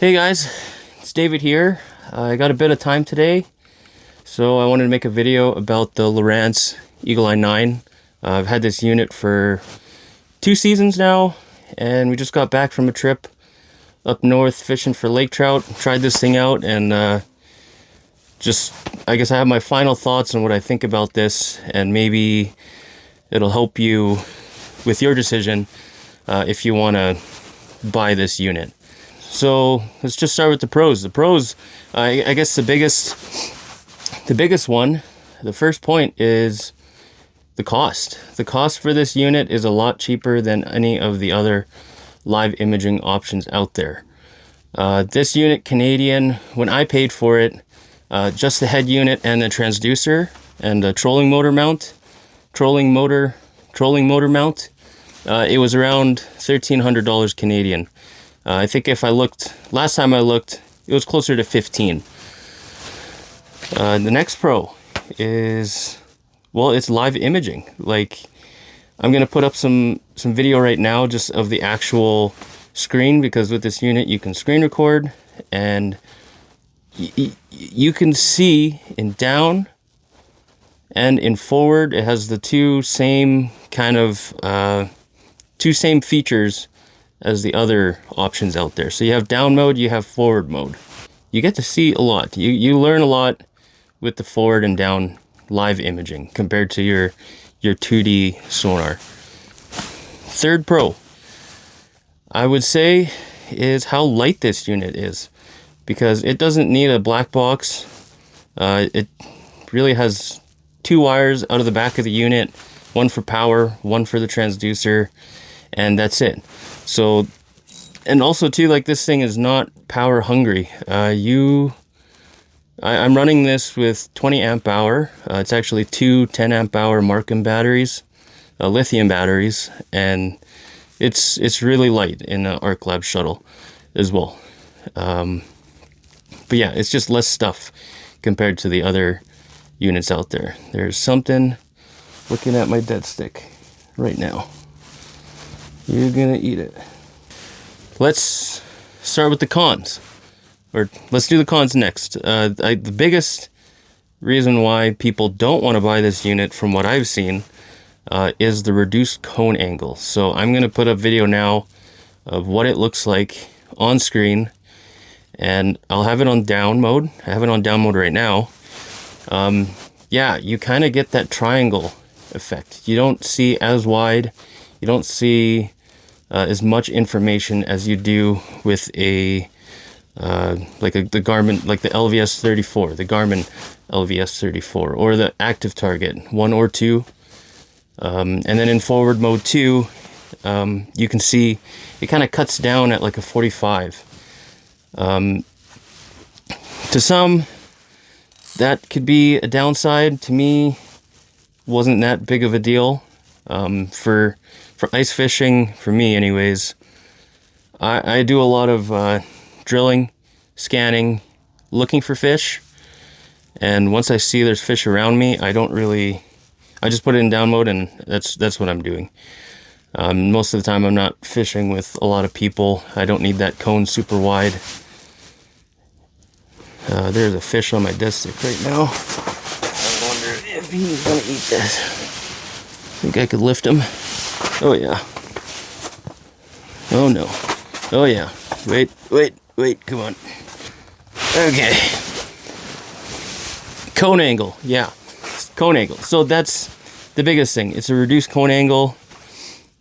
Hey guys, it's David here. I got a bit of time today, so I wanted to make a video about the Lowrance Eagle Eye 9. I've had this unit for 2 seasons now, and we just got back from a trip up north fishing for lake trout. Tried this thing out, and I guess I have my final thoughts on what I think about this, and maybe it'll help you with your decision if you want to buy this unit. So let's just start with the pros. The pros, I guess the biggest one, the first point is the cost. The cost for this unit is a lot cheaper than any of the other live imaging options out there. This unit, Canadian, when I paid for it, just the head unit and the transducer and the trolling motor mount, it was around $1,300 Canadian. I think if I looked, last time I looked, it was closer to 15. The next pro is, well, it's live imaging. Like, I'm going to put up some video right now just of the actual screen, because with this unit you can screen record, and you can see in down and in forward. It has the two same features as the other options out there. So you have down mode, you have forward mode. You get to see a lot. You learn a lot with the forward and down live imaging compared to your 2D sonar. Third pro, I would say, is how light this unit is, because it doesn't need a black box. It really has 2 wires out of the back of the unit, one for power, one for the transducer, and that's it. So, and also too, like, this thing is not power hungry. I'm running this with 20 amp hour. It's actually 2 10 amp hour Markham batteries, lithium batteries, and it's really light in the Arc Lab shuttle as well. But yeah, it's just less stuff compared to the other units out there. There's something looking at my dead stick right now. You're gonna eat it. Let's start with the cons, or let's do the cons next. The biggest reason why people don't want to buy this unit, from what I've seen, is the reduced cone angle. So I'm gonna put up video now of what it looks like on screen, and I'll have it on down mode. I have it on down mode right now. Yeah, you kind of get that triangle effect. You don't see as wide. You don't see as much information as you do with a the Garmin, like the LVS 34, the Garmin LVS 34, or the Active Target 1 or 2. And then in forward mode 2, you can see it kind of cuts down at like a 45. To some, that could be a downside. To me, wasn't that big of a deal. For ice fishing, for me anyways, I do a lot of drilling, scanning, looking for fish, and once I see there's fish around me, I just put it in down mode, and that's what I'm doing. Most of the time I'm not fishing with a lot of people. I don't need that cone super wide. There's a fish on my dead stick right now. I wonder if he's gonna eat this. Think I could lift him? Oh yeah. Oh no. Oh yeah. Wait, come on. Okay. Cone angle, yeah. Cone angle. So that's the biggest thing. It's a reduced cone angle.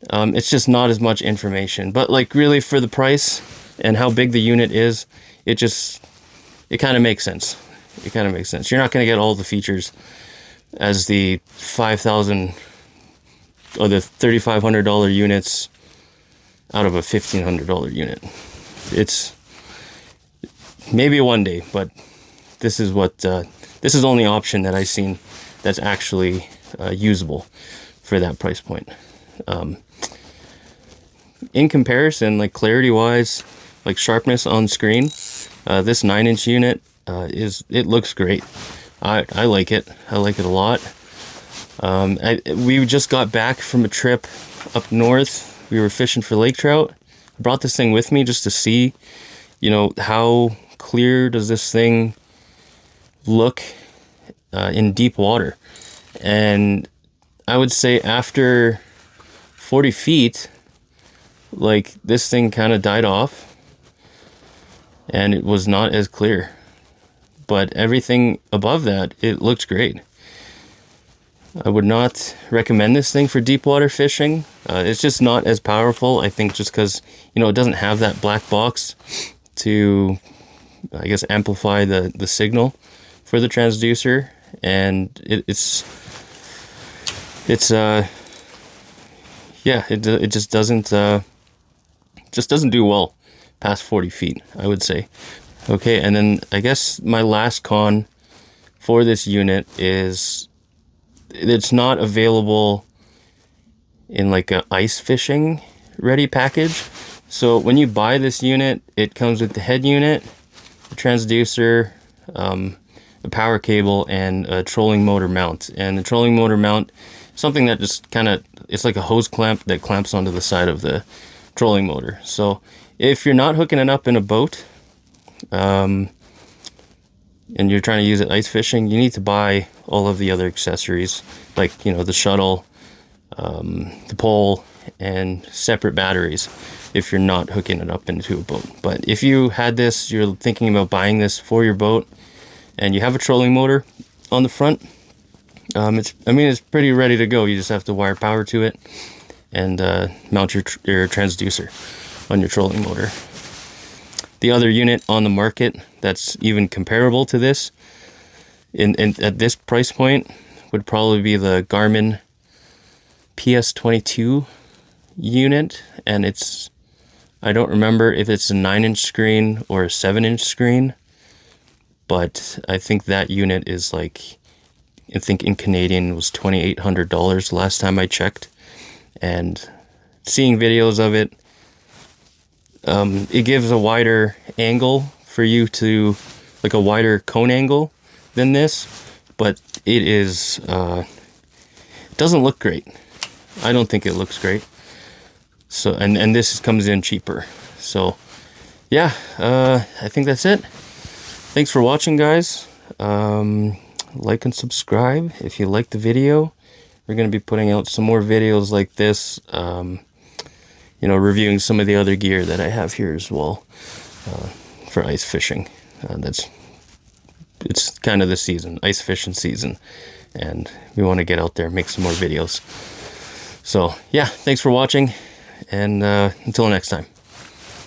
It's just not as much information. But like, really, for the price and how big the unit is, it kind of makes sense. It kind of makes sense. You're not going to get all the features as the $5,000 or the $3,500 units out of a $1,500 unit. It's maybe one day, but this is the only option that I've seen that's actually usable for that price point. In comparison, like clarity wise, like sharpness on screen, this 9-inch unit it looks great. I like it. I like it a lot. We just got back from a trip up north. We were fishing for lake trout. I brought this thing with me just to see you know, how clear does this thing look in deep water? And I would say after 40 feet, like this thing kind of died off and it was not as clear. But everything above that, it looked great. I would not recommend this thing for deep water fishing. It's just not as powerful, I think, just because, you know, it doesn't have that black box to, I guess, amplify the signal for the transducer. And yeah, it just doesn't do well past 40 feet, I would say. Okay, and then I guess my last con for this unit is it's not available in like a ice fishing ready package. So when you buy this unit, it comes with the head unit, the transducer, a power cable, and a trolling motor mount. And the trolling motor mount, something that just kind of, it's like a hose clamp that clamps onto the side of the trolling motor. So if you're not hooking it up in a boat, and you're trying to use it ice fishing, you need to buy all of the other accessories, like, you know, the shuttle, the pole, and separate batteries if you're not hooking it up into a boat. But if you had this, you're thinking about buying this for your boat, and you have a trolling motor on the front, it's pretty ready to go. You just have to wire power to it and mount your transducer on your trolling motor. The other unit on the market that's even comparable to this at this price point would probably be the Garmin PS22 unit, and I don't remember if it's a 9-inch screen or a 7-inch screen, but I think that unit is like, I think in Canadian was $2,800 last time I checked. And seeing videos of it, it gives a wider angle for you to, like a wider cone angle than this, but it is, doesn't look great. I don't think it looks great. So, and this comes in cheaper. So yeah, I think that's it. Thanks for watching, guys. Like and subscribe if you like the video. We're going to be putting out some more videos like this, you know, reviewing some of the other gear that I have here as well, for ice fishing. It's kind of the season, ice fishing season, and we want to get out there, make some more videos. So yeah, thanks for watching, and until next time.